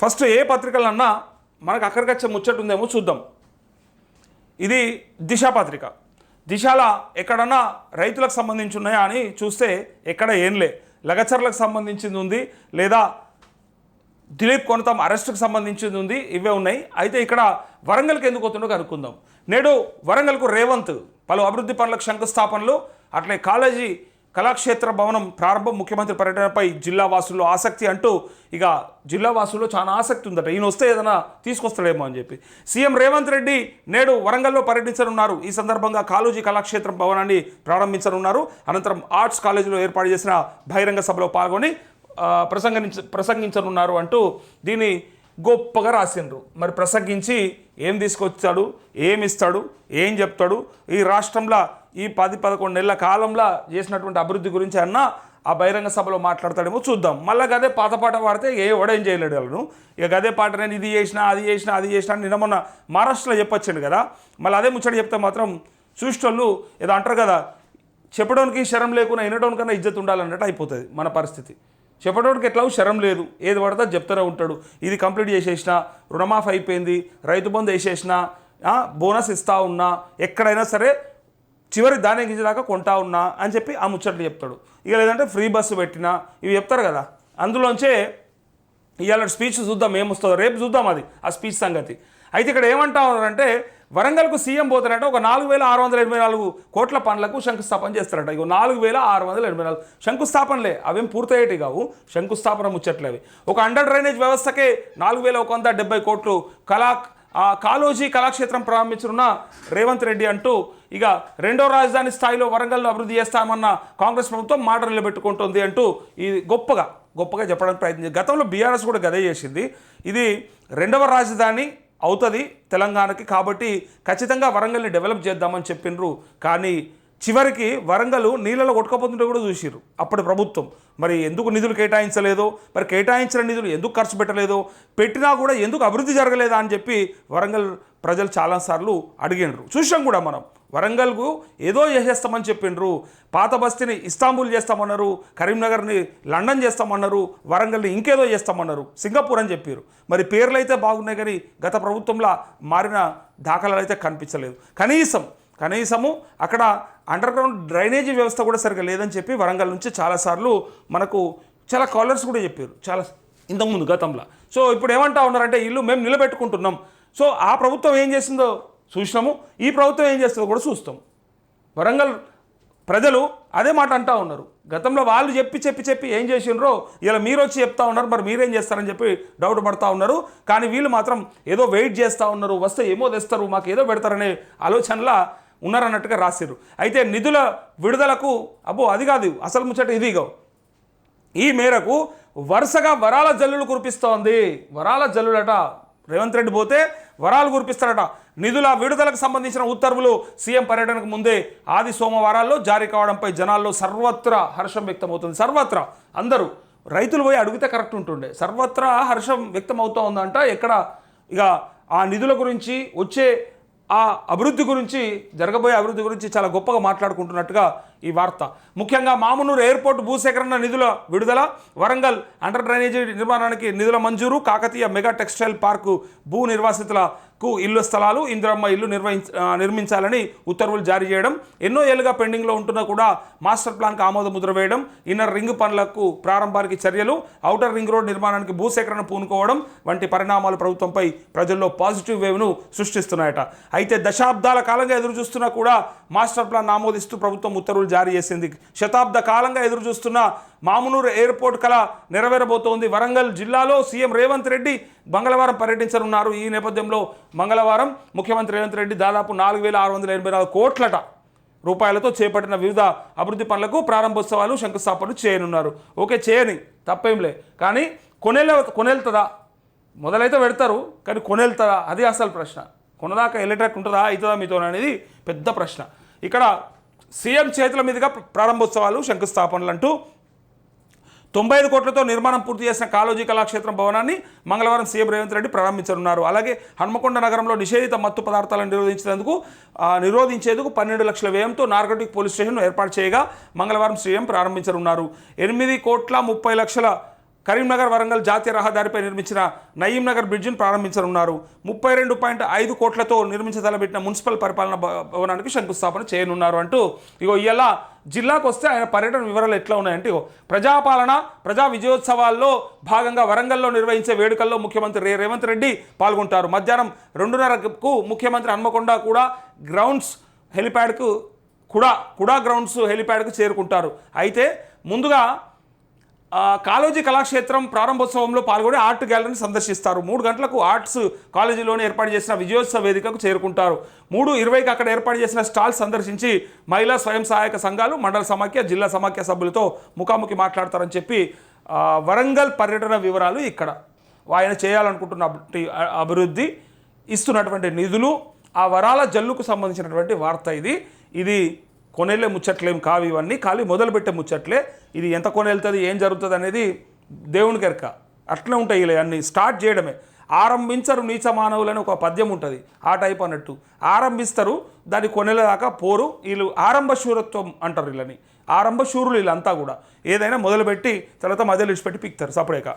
First ఏ పత్రికలన్నా మనకు అక్కడికి వచ్చే ముచ్చట ఉందేమో చూద్దాం. ఇది దిశ పత్రిక. దిశలో ఎక్కడన్నా రైతులకు సంబంధించి ఉన్నాయా అని చూస్తే ఎక్కడ ఏంలే. లగచర్లకు సంబంధించింది ఉంది, లేదా దిలీప్ కొనతం అరెస్టుకు సంబంధించింది ఉంది, ఇవే ఉన్నాయి. అయితే ఇక్కడ వరంగల్కి ఎందుకు వస్తుండో కనుక్కుందాం. నేడు వరంగల్కు రేవంత్ పలు అభివృద్ధి పనులకు శంకుస్థాపనలు, అట్లే కాలేజీ కళాక్షేత్ర భవనం ప్రారంభం, ముఖ్యమంత్రి పర్యటనపై జిల్లా వాసుల్లో ఆసక్తి అంటూ ఇక జిల్లా వాసుల్లో చాలా ఆసక్తి ఉందట. ఈయన వస్తే ఏదైనా తీసుకొస్తాడేమో అని చెప్పి సీఎం రేవంత్ రెడ్డి నేడు వరంగల్లో పర్యటించనున్నారు. ఈ సందర్భంగా కాళోజీ కళాక్షేత్ర భవనాన్ని ప్రారంభించనున్నారు. అనంతరం ఆర్ట్స్ కాలేజీలో ఏర్పాటు చేసిన బహిరంగ సభలో పాల్గొని ప్రసంగించనున్నారు అంటూ దీన్ని గొప్పగా రాసిండ్రు. మరి ప్రసంగించి ఏం తీసుకొచ్చాడు, ఏమిస్తాడు, ఏం చెప్తాడు, ఈ రాష్ట్రంలో ఈ 10-11 నెలల కాలంలో చేసినటువంటి అభివృద్ధి గురించి అన్నా ఆ బహిరంగ సభలో మాట్లాడతాడేమో చూద్దాం. మళ్ళీ గదే పాత పాట పాడితే ఎవడేం చేయలేడు వాళ్ళను. ఇక గదే పాట నేను ఇది చేసినా అది చేసినా అది చేసినా నిన్న మొన్న మహారాష్ట్రలో చెప్పొచ్చాడు కదా. మళ్ళీ అదే ముచ్చట చెప్తే మాత్రం చూసేటోళ్ళు ఏదో అంటారు కదా, చెప్పడానికి శరం లేకుండా వినడానికన్నా ఇజ్జత్ ఉండాలన్నట్టు అయిపోతుంది మన పరిస్థితి. చెప్పడానికి ఎట్లా శరం లేదు, ఏది పడితే చెప్తూనే ఉంటాడు. ఇది కంప్లీట్ చేసేసిన, రుణమాఫీ అయిపోయింది, రైతు బంధు వేసేసిన, బోనస్ ఇస్తా ఉన్నా, ఎక్కడైనా సరే చివరి ధాన్యం గింజదాకా కొంటా ఉన్నా అని చెప్పి ఆ ముచ్చట్లు చెప్తాడు. ఇక లేదంటే ఫ్రీ బస్సు పెట్టినా ఇవి చెప్తారు కదా. అందులోంచే ఇవాళ స్పీచ్ చూద్దాం ఏమొస్తుందో, రేపు చూద్దాం అది ఆ స్పీచ్ సంగతి. అయితే ఇక్కడ ఏమంటా ఉన్నారంటే వరంగల్కు సీఎం పోతారంటే ఒక 4,684 కోట్ల పనులకు శంకుస్థాపన చేస్తారట. ఇక 4,684 శంకుస్థాపనలే, అవేం పూర్తయ్యేటి కావు, శంకుస్థాపన ముచ్చట్లేవి. ఒక అండర్ డ్రైనేజ్ వ్యవస్థకే 4,170 కోట్లు కాళోజీ కళాక్షేత్రం ప్రారంభించనున్న రేవంత్ రెడ్డి అంటూ ఇక రెండో రాజధాని స్థాయిలో వరంగల్ను అభివృద్ధి చేస్తామన్న కాంగ్రెస్ ప్రభుత్వం మాట నిలబెట్టుకుంటుంది అంటూ ఇది గొప్పగా చెప్పడానికి ప్రయత్నించింది. గతంలో బీఆర్ఎస్ కూడా గదే చేసింది. ఇది రెండవ రాజధాని అవుతుంది తెలంగాణకి, కాబట్టి ఖచ్చితంగా వరంగల్ని డెవలప్ చేద్దామని చెప్పిండ్రు. కానీ చివరికి వరంగల్ నీళ్ళలో కొట్టుకపోతుంటే కూడా చూసిర్రు అప్పటి ప్రభుత్వం. మరి ఎందుకు నిధులు కేటాయించలేదో, మరి కేటాయించిన నిధులు ఎందుకు ఖర్చు పెట్టలేదో, పెట్టినా కూడా ఎందుకు అభివృద్ధి జరగలేదా అని చెప్పి వరంగల్ ప్రజలు చాలాసార్లు అడిగినరు. చూసాం కూడా మనం. వరంగల్కు ఏదో చేసేస్తామని చెప్పిండ్రు. పాత బస్తీని ఇస్తాంబుల్ చేస్తామన్నారు, కరీంనగర్ని లండన్ చేస్తామన్నారు, వరంగల్ని ఇంకేదో చేస్తామన్నారు, సింగపూర్ అని చెప్పారు. మరి పేర్లు అయితే బాగున్నాయి కానీ గత ప్రభుత్వంలో మారిన దాఖలాలు అయితే కనిపించలేదు. కనీసము అక్కడ అండర్ గ్రౌండ్ డ్రైనేజీ వ్యవస్థ కూడా సరిగ్గా లేదని చెప్పి వరంగల్ నుంచి చాలాసార్లు మనకు చాలా కాలర్స్ కూడా చెప్పారు చాలా ఇంతకుముందు గతంలో. సో ఇప్పుడు ఏమంటా ఉన్నారంటే ఇల్లు మేము నిలబెట్టుకుంటున్నాం. సో ఆ ప్రభుత్వం ఏం చేసిందో చూసినాము, ఈ ప్రభుత్వం ఏం చేస్తుందో కూడా చూస్తాం. వరంగల్ ప్రజలు అదే మాట అంటూ ఉన్నారు. గతంలో వాళ్ళు చెప్పి ఏం చేసినారో ఇలా మీరు వచ్చి చెప్తా ఉన్నారు, మరి మీరేం చేస్తారని చెప్పి డౌట్ పడుతూ ఉన్నారు. కానీ వీళ్ళు మాత్రం ఏదో వెయిట్ చేస్తూ ఉన్నారు, వస్తే ఏమో తెస్తారు, మాకు ఏదో పెడతారనే ఆలోచనలా ఉన్నారన్నట్టుగా రాశారు. అయితే నిధుల విడుదలకు అది కాదు అసలు ముచ్చట, ఇదిగో ఈ మేరకు వరుసగా వరాల జల్లులు కురిపిస్తోంది. వరాల జల్లులట, రేవంత్ రెడ్డి పోతే వరాలు కురిపిస్తారట. నిధుల విడుదలకు సంబంధించిన ఉత్తర్వులు సీఎం పర్యటనకు ముందే ఆది సోమవారాల్లో జారీ కావడంపై జనాల్లో సర్వత్రా హర్షం వ్యక్తమవుతుంది. సర్వత్రా అందరూ రైతులు పోయి అడిగితే కరెక్ట్ ఉంటుండే. సర్వత్రా హర్షం వ్యక్తం అవుతూ ఉందంట. ఎక్కడ ఇక ఆ నిధుల గురించి, వచ్చే ఆ అభివృద్ధి గురించి, జరగబోయే అభివృద్ధి గురించి చాలా గొప్పగా మాట్లాడుకుంటున్నట్టుగా ఈ వార్త. ముఖ్యంగా మామునూరు ఎయిర్పోర్ట్ భూసేకరణ నిధుల విడుదల, వరంగల్ అండర్ డ్రైనేజీ నిర్మాణానికి నిధుల మంజూరు, కాకతీయ మెగా టెక్స్టైల్ పార్కు భూ నిర్వాసితులకు ఇల్లు స్థలాలు, ఇందిరమ్మ ఇల్లు నిర్మించాలని ఉత్తర్వులు జారీ చేయడం, ఎన్నో ఏళ్ళుగా పెండింగ్లో ఉంటున్నా కూడా మాస్టర్ ప్లాన్కి ఆమోద ముద్ర వేయడం, ఇన్నర్ రింగ్ పనులకు ప్రారంభానికి చర్యలు, ఔటర్ రింగ్ రోడ్ నిర్మాణానికి భూసేకరణ పూనుకోవడం వంటి పరిణామాలు ప్రభుత్వంపై ప్రజల్లో పాజిటివ్ వేవ్ను సృష్టిస్తున్నాయట. అయితే దశాబ్దాల కాలంగా ఎదురు చూస్తున్నా కూడా మాస్టర్ ప్లాన్ ఆమోదిస్తూ ప్రభుత్వం ఉత్తర్వులు జారీ చేసింది. శతాబ్ద కాలంగా ఎదురు చూస్తున్న మామునూరు ఎయిర్పోర్ట్ కళ నెరవేరబోతోంది. వరంగల్ జిల్లాలో సీఎం రేవంత్ రెడ్డి మంగళవారం పర్యటించనున్నారు. ఈ నేపథ్యంలో మంగళవారం ముఖ్యమంత్రి రేవంత్ రెడ్డి దాదాపు 4,684 కోట్ల రూపాయలతో చేపట్టిన వివిధ అభివృద్ధి పనులకు ప్రారంభోత్సవాలు, శంకుస్థాపనలు చేయనున్నారు. ఓకే, చేయని తప్పేంలే, కానీ కొనేళ్తుందా? మొదలైతే పెడతారు కానీ కొనేళ్తుందా? అది అసలు ప్రశ్న. కొనదాకా వెళ్ళేటట్టు ఉంటుందా, అవుతుందా మీతో అనేది పెద్ద ప్రశ్న. ఇక్కడ సీఎం చేతుల మీదుగా ప్రారంభోత్సవాలు, శంకుస్థాపనలు అంటూ 95 కోట్లతో నిర్మాణం పూర్తి చేసిన కాళోజీ కళాక్షేత్రం భవనాన్ని మంగళవారం సీఎం రేవంత్ రెడ్డి ప్రారంభించనున్నారు. అలాగే హన్మకొండ నగరంలో నిషేధిత మత్తు పదార్థాలను నిరోధించేందుకు 12 లక్షల వ్యయంతో నార్కోటిక్ పోలీస్ స్టేషన్ ఏర్పాటు చేయగా మంగళవారం సీఎం ప్రారంభించనున్నారు. 8,30,30,00,000 కరీంనగర్ వరంగల్ జాతీయ రహదారిపై నిర్మించిన నయీం నగర్ బ్రిడ్జిని ప్రారంభించనున్నారు. 32.5 కోట్లతో నిర్మించదలబెట్టిన మున్సిపల్ పరిపాలన భవనానికి శంకుస్థాపన చేయనున్నారు అంటూ ఇగో ఇలా జిల్లాకు వస్తే ఆయన పర్యటన వివరాలు ఎట్లా ఉన్నాయంటే ఇగో ప్రజాపాలన ప్రజా విజయోత్సవాల్లో భాగంగా వరంగల్లో నిర్వహించే వేడుకల్లో ముఖ్యమంత్రి రేవంత్ రెడ్డి పాల్గొంటారు. మధ్యాహ్నం 2:30కు ముఖ్యమంత్రి హన్మకొండ కూడా గ్రౌండ్స్ హెలిప్యాడ్కు కుడా గ్రౌండ్స్ హెలిప్యాడ్కు చేరుకుంటారు. అయితే ముందుగా కాళోజీ కళాక్షేత్రం ప్రారంభోత్సవంలో పాల్గొని ఆర్ట్ గ్యాలరీని సందర్శిస్తారు. 3 గంటలకు ఆర్ట్స్ కాలేజీలోనే ఏర్పాటు చేసిన విజయోత్సవ వేదికకు చేరుకుంటారు. 3:20కి అక్కడ ఏర్పాటు చేసిన స్టాల్ సందర్శించి మహిళా స్వయం సహాయక సంఘాలు, మండల సమాఖ్య, జిల్లా సమాఖ్య సభ్యులతో ముఖాముఖి మాట్లాడతారని చెప్పి వరంగల్ పర్యటన వివరాలు ఇక్కడ ఆయన చేయాలనుకుంటున్న అభివృద్ధి, ఇస్తున్నటువంటి నిధులు, ఆ వరాల జల్లుకు సంబంధించినటువంటి వార్త ఇది కొనేళ్ళే ముచ్చట్లేం కావు, ఇవన్నీ ఖాళీ మొదలుపెట్టే ముచ్చట్లే. ఇది ఎంత కొనేళ్తుంది, ఏం జరుగుతుంది అనేది దేవునికి ఎరక. అట్లే ఉంటాయి ఇలా అన్నీ స్టార్ట్ చేయడమే. ఆరంభించరు నీచ మానవులని ఒక పద్యం ఉంటుంది, ఆ టైప్ అన్నట్టు. ఆరంభిస్తారు, దాన్ని కొనేళ్ళ దాకా పోరు. వీళ్ళు ఆరంభ శూరత్వం అంటారు వీళ్ళని, ఆరంభ శూరులు వీళ్ళంతా కూడా. ఏదైనా మొదలుపెట్టి తర్వాత మధ్యలో విడిచిపెట్టి పిక్తారు సపరేక.